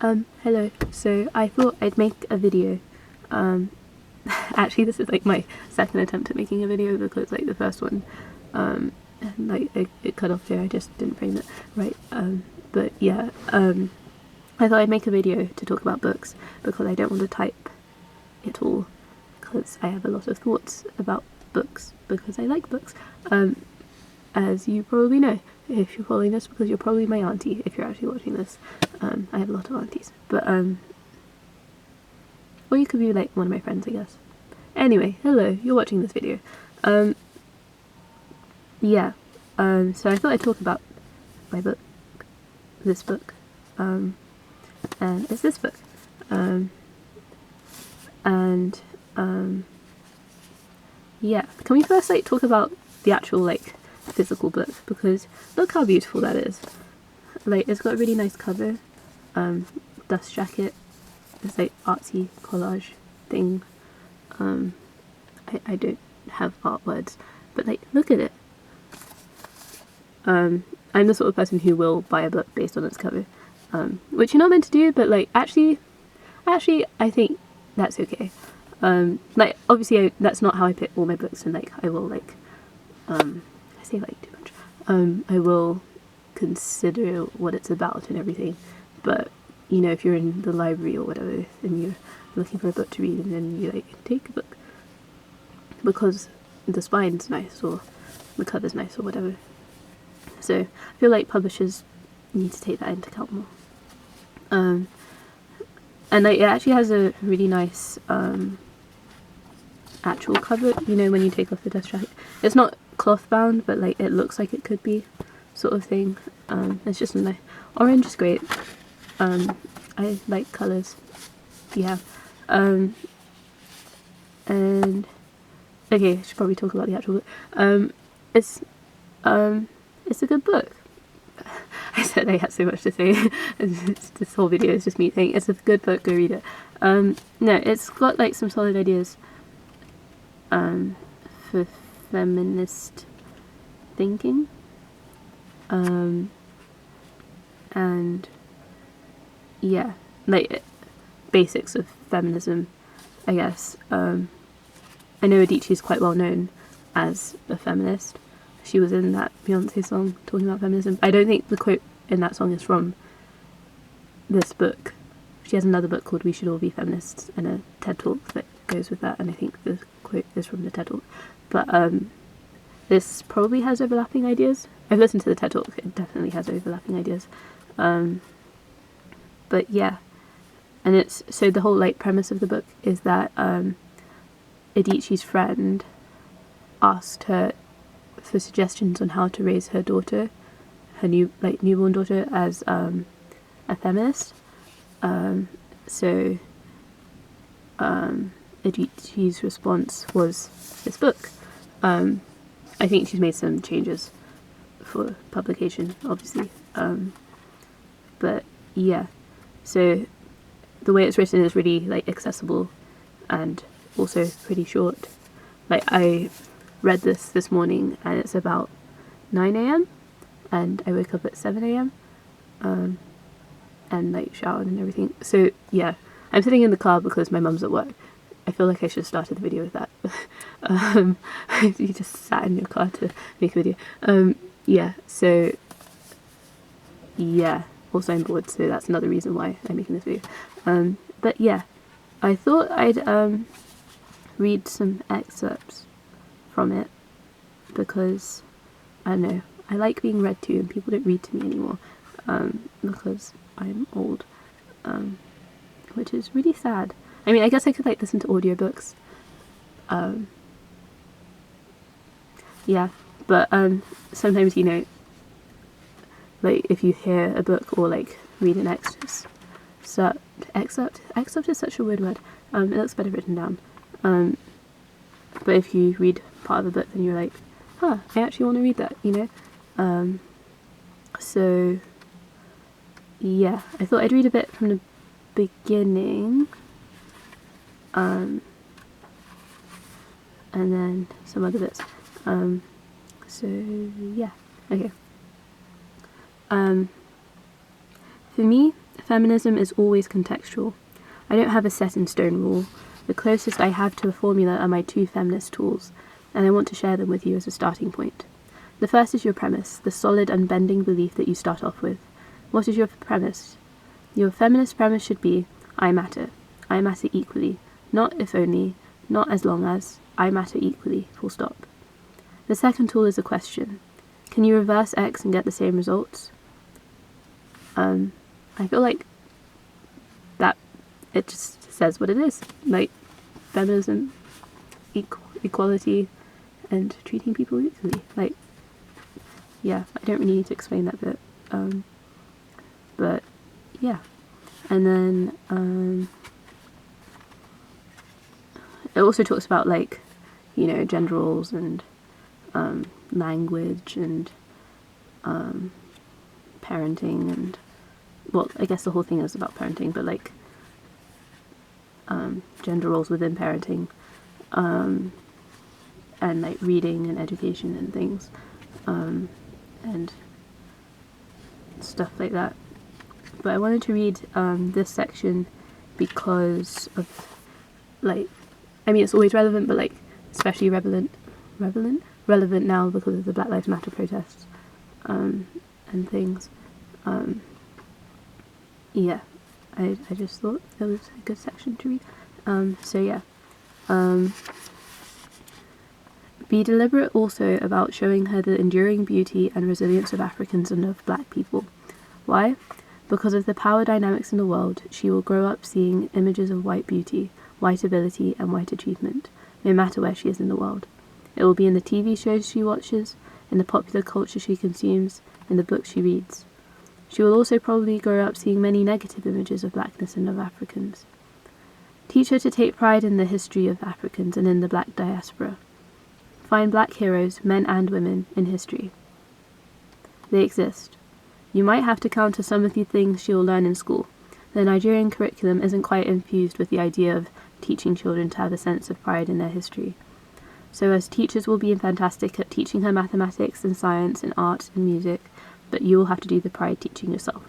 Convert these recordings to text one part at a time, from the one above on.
Hello. So I thought I'd make a video. Actually, this is like my second attempt at making a video because like the first one, like it cut off there. I just didn't frame it right. But yeah, I thought I'd make a video to talk about books because I don't want to type it all because I have a lot of thoughts about books because I like books. As you probably know, if you're following this, because you're probably my auntie if you're actually watching this. I have a lot of aunties, but or you could be like one of my friends, I guess. Anyway, hello, you're watching this video. Yeah, so I thought I'd talk about my book, this book, and it's this book, yeah, can we first like talk about the actual like physical book, because look how beautiful that is. Like, it's got a really nice cover, dust jacket, this like artsy collage thing. I don't have art words, but like, look at it. I'm the sort of person who will buy a book based on its cover, which you're not meant to do, but like, actually, I think that's okay. Like, obviously, that's not how I pick all my books, and like, I will like, I say like too much. I will consider what it's about and everything, but you know, if you're in the library or whatever and you're looking for a book to read and then you like take a book because the spine's nice or the cover's nice or whatever. So I feel like publishers need to take that into account more. And like, it actually has a really nice actual cover, you know, when you take off the dust jacket. It's not cloth bound, but like, it looks like it could be, sort of thing. It's just a nice orange is great. I like colours. Yeah. And okay, I should probably talk about the actual book. It's a good book. I said I had so much to say. This whole video is just me saying it's a good book, go read it. No, it's got like some solid ideas for feminist thinking. And yeah, like basics of feminism, I guess. I know Adichie is quite well known as a feminist. She was in that Beyonce song talking about feminism. I don't think the quote in that song is from this book. She has another book called We Should All Be Feminists and a TED Talk that goes with that, and I think the quote is from the TED Talk. But this probably has overlapping ideas. I've listened to the TED Talk, it definitely has overlapping ideas. But yeah, and it's, so the whole like premise of the book is that Adichie's friend asked her for suggestions on how to raise her daughter, her newborn daughter, as a feminist. So Adichie's response was this book. I think she's made some changes for publication, obviously. But yeah, so the way it's written is really like accessible and also pretty short. Like, I read this morning and it's about 9 a.m. and I woke up at 7 a.m. And like showered and everything. So yeah, I'm sitting in the car because my mum's at work. I feel like I should have started the video with that. You just sat in your car to make a video. Yeah, so yeah, also I'm bored, so that's another reason why I'm making this video. But yeah, I thought I'd read some excerpts from it because, I don't know, I like being read to, and people don't read to me anymore because I'm old, which is really sad. I mean, I guess I could like listen to audiobooks. Yeah, but sometimes, you know, like if you hear a book or like read an excerpt is such a weird word. It looks better written down. But if you read part of a book, then you're like, huh, I actually want to read that, you know. So yeah, I thought I'd read a bit from the beginning, and then some other bits. So yeah, okay. For me, feminism is always contextual. I don't have a set-in-stone rule. The closest I have to a formula are my 2 feminist tools, and I want to share them with you as a starting point. The first is your premise, the solid, unbending belief that you start off with. What is your premise? Your feminist premise should be, I matter. I matter equally. Not if only, not as long as. I matter equally, full stop. The second tool is a question. Can you reverse X and get the same results? I feel like that it just says what it is. Like, feminism, equality, and treating people equally. Like, yeah, I don't really need to explain that bit. But, yeah. And then, it also talks about, like, you know, gender roles and language and parenting and, well, I guess the whole thing is about parenting, but like gender roles within parenting, and like reading and education and things, and stuff like that. But I wanted to read this section because of, like, I mean, it's always relevant, but like especially relevant now because of the Black Lives Matter protests and things. Yeah, I just thought that was a good section to read. So yeah. Be deliberate also about showing her the enduring beauty and resilience of Africans and of Black people. Why? Because of the power dynamics in the world, she will grow up seeing images of white beauty, white ability, and white achievement, no matter where she is in the world. It will be in the TV shows she watches, in the popular culture she consumes, in the books she reads. She will also probably grow up seeing many negative images of blackness and of Africans. Teach her to take pride in the history of Africans and in the Black diaspora. Find Black heroes, men and women, in history. They exist. You might have to counter some of the things she will learn in school. The Nigerian curriculum isn't quite infused with the idea of teaching children to have a sense of pride in their history. So as teachers will be fantastic at teaching her mathematics and science and art and music, but you will have to do the pride teaching yourself.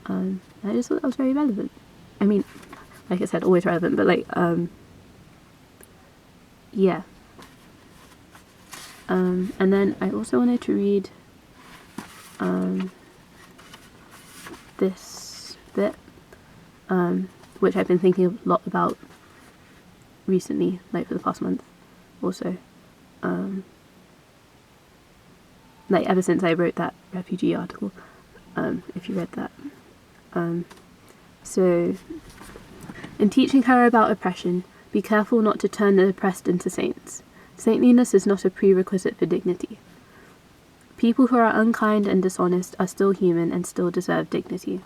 I just thought that was very relevant. I mean, like I said, always relevant, but like, yeah. And then I also wanted to read this bit, which I've been thinking a lot about recently, like for the past month or so. Like ever since I wrote that refugee article, if you read that. So, in teaching her about oppression, be careful not to turn the oppressed into saints. Saintliness is not a prerequisite for dignity. People who are unkind and dishonest are still human and still deserve dignity.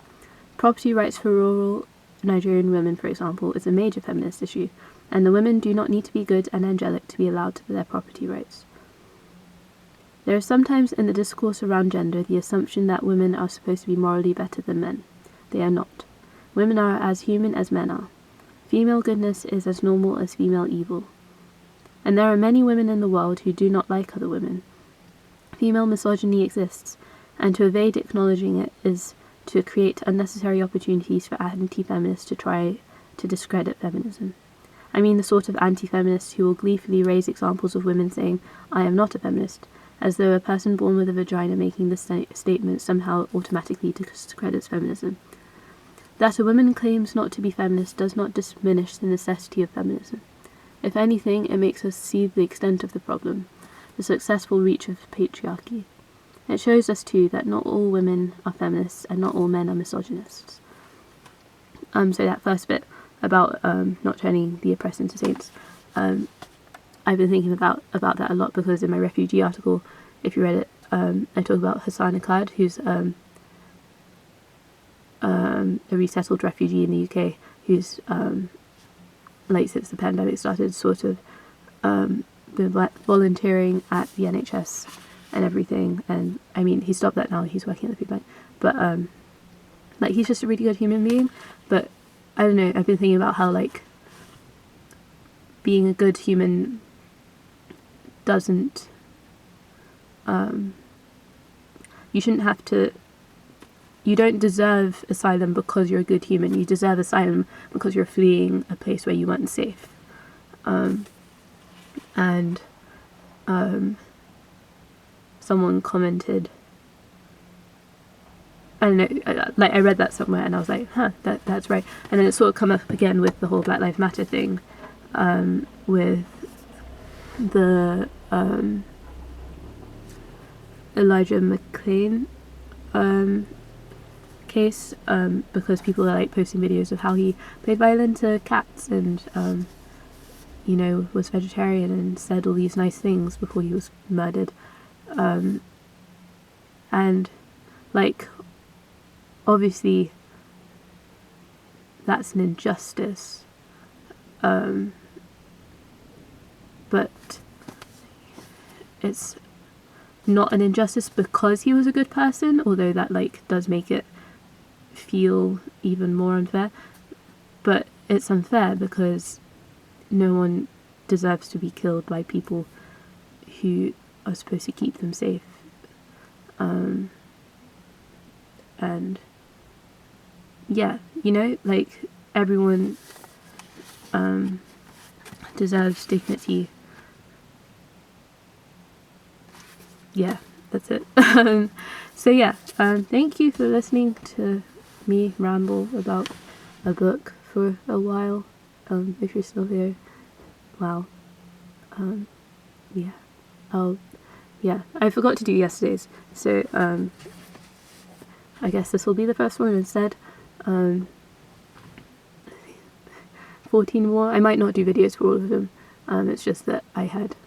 Property rights for rural Nigerian women, for example, is a major feminist issue, and the women do not need to be good and angelic to be allowed to their property rights. There is sometimes in the discourse around gender the assumption that women are supposed to be morally better than men. They are not. Women are as human as men are. Female goodness is as normal as female evil. And there are many women in the world who do not like other women. Female misogyny exists, and to evade acknowledging it is to create unnecessary opportunities for anti-feminists to try to discredit feminism. I mean the sort of anti-feminists who will gleefully raise examples of women saying, "I am not a feminist," as though a person born with a vagina making this statement somehow automatically discredits feminism. That a woman claims not to be feminist does not diminish the necessity of feminism. If anything, it makes us see the extent of the problem, the successful reach of patriarchy. It shows us, too, that not all women are feminists and not all men are misogynists. So that first bit about not turning the oppressed into saints, I've been thinking about that a lot because in my refugee article, if you read it, I talk about Hassan Akkad, who's a resettled refugee in the UK who's like since the pandemic started sort of been volunteering at the NHS and everything, and I mean he stopped that now, he's working at the food bank, but like he's just a really good human being. But I don't know, I've been thinking about how like being a good human doesn't you shouldn't have to you don't deserve asylum because you're a good human. You deserve asylum because you're fleeing a place where you weren't safe. And someone commented, I don't know, like I read that somewhere and I was like, that's right. And then it sort of come up again with the whole Black Lives Matter thing, with the Elijah McClain case, because people are like posting videos of how he played violin to cats and you know, was vegetarian and said all these nice things before he was murdered, and like obviously that's an injustice, but it's not an injustice because he was a good person, although that like does make it feel even more unfair. But it's unfair because no one deserves to be killed by people who are supposed to keep them safe. And yeah, you know, like everyone deserves dignity. Yeah, that's it. So yeah, thank you for listening to me ramble about a book for a while. If you're still here, wow. Yeah, I forgot to do yesterday's, so I guess this will be the first one instead. 14 more. I might not do videos for all of them. It's just that I had